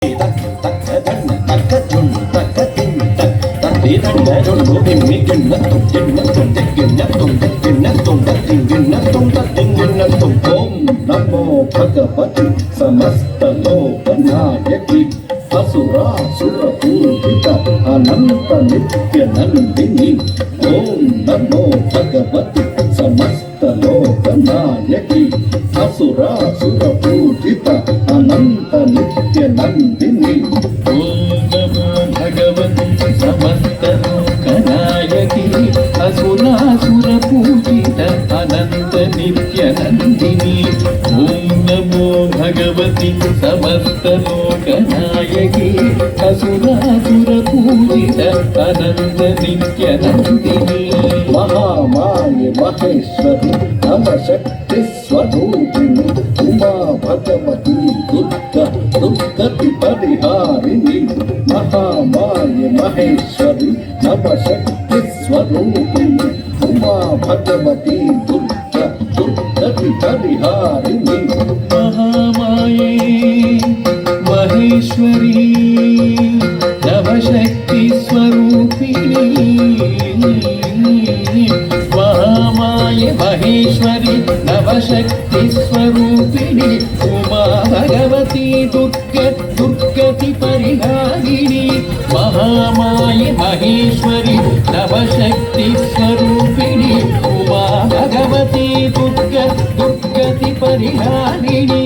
నమో భగవతి సమస్త లోక నాయకి అసురాసుర పూజిత అనంత నిత్య నందిని. ఓం నమో భగవతి సమస్త లోక నాయకి అసురాసుర పూజిత అనంత నిత్య నందిని. ఓం నమో భగవతి సమస్త లోక నాయకి అసురాసుర పూజిత అనంత నిత్య నందిని. ఓం నమో భగవతి సమస్త లోక నాయకి అసురాసుర పూజిత అనంత నిత్య నందిని. మహామాయ మహేశ్వరి నవశక్తి స్వరూపిణి ఉమా భగవతి దుర్గా దుర్గతి పరిహారిణి. మహామాయ మహేశ్వరి నవశక్తి స్వరూపిణి ఉమా భగవతి దుర్గా దుర్గతి పరిహారిణి. మహామాయే మహేశ్వరి నవశక్తి స్వరూపిణి. మహామాయ మహేశ్వరి నవశక్తి స్వరూపిణి ఉమా భగవతి దుర్గతి పరిహారిణి. మహామాయ మహేశ్వరి నవశక్తి స్వరూపిణి ఉమా భగవతి దుర్గతి పరిహారిణి.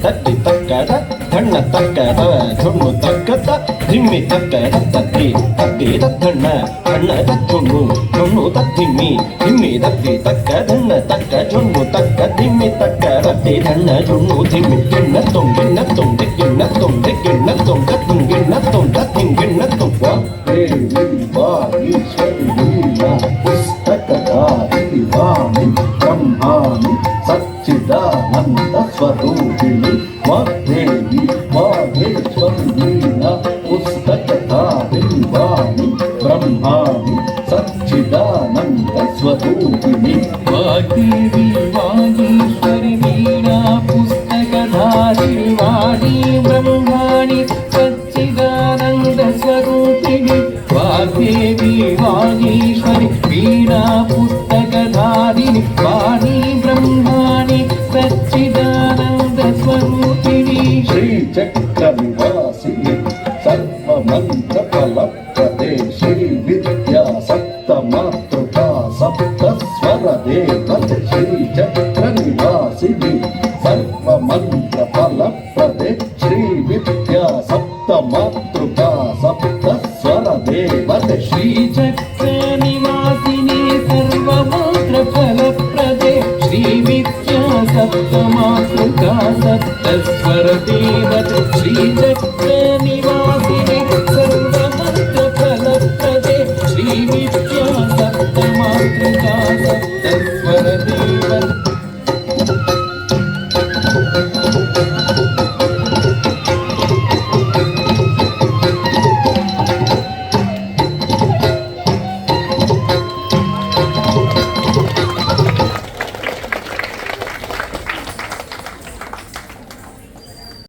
తట్టి తక్కడ ధಣ್ಣ తక్కడ ధుಣ್ಣು తక్కత ధిమ్మి తక్కడ తత్తి తత్తి తద్ధಣ್ಣ ధಣ್ಣ తచ్చుಣ್ಣు ధుಣ್ಣు తద్ధిమ్మి ధిమ్మి తత్తి తక్క ధಣ್ಣ తక్క ఝుಣ್ಣు తక్క ధిమ్మి తక్క తత్తి ధಣ್ಣ ఝుಣ್ಣు ధిమ్మి గిಣ್ಣ తుం గిಣ್ಣ తుం గిಣ್ಣ తుం గిಣ್ಣ తుం తత్తిం గిಣ್ಣ తుం తత్తిం గిಣ್ణ తుం దేవి వాగీశ్వరీలా పుస్తకధారిణి వాణి బ్రహ్మాణి సచ్చిదానంద స్వరూపిణి. దేవి వాగేశ్వరీలా పుస్తకధారిణి వాణి బ్రహ్మాణి సచ్చిదానంద స్వరూపిణి. వాగ్దేవి వాగీశ్వరి వీణా పుస్తకధారిణి వాణి బ్రహ్మాణి సచ్చిదానంద స్వరూపిణి. వాగ్దేవి వాగీశ్వరి వీణా పుస్తకధారిణి వాణి బ్రహ్మాణి సచ్చిదానంద స్వరూపిణి. శ్రీచక్ర నివాసిని సర్వమంత్ర ఫలప్రదే శ్రీ విద్యా సప్త మాతృకా సప్త స్వర దేవతే. శ్రీచక్ర నివాసిని సర్వమంత్ర ఫలప్రదే శ్రీ విద్యా సప్త మాతృకా సప్త స్వర దేవతే. శ్రీచక్ర నివాసిని సర్వమంత్ర ఫలప్రదే శ్రీ విద్యా సప్త మాతృకా సప్త స్వర దేవతే. శ్రీచక్ర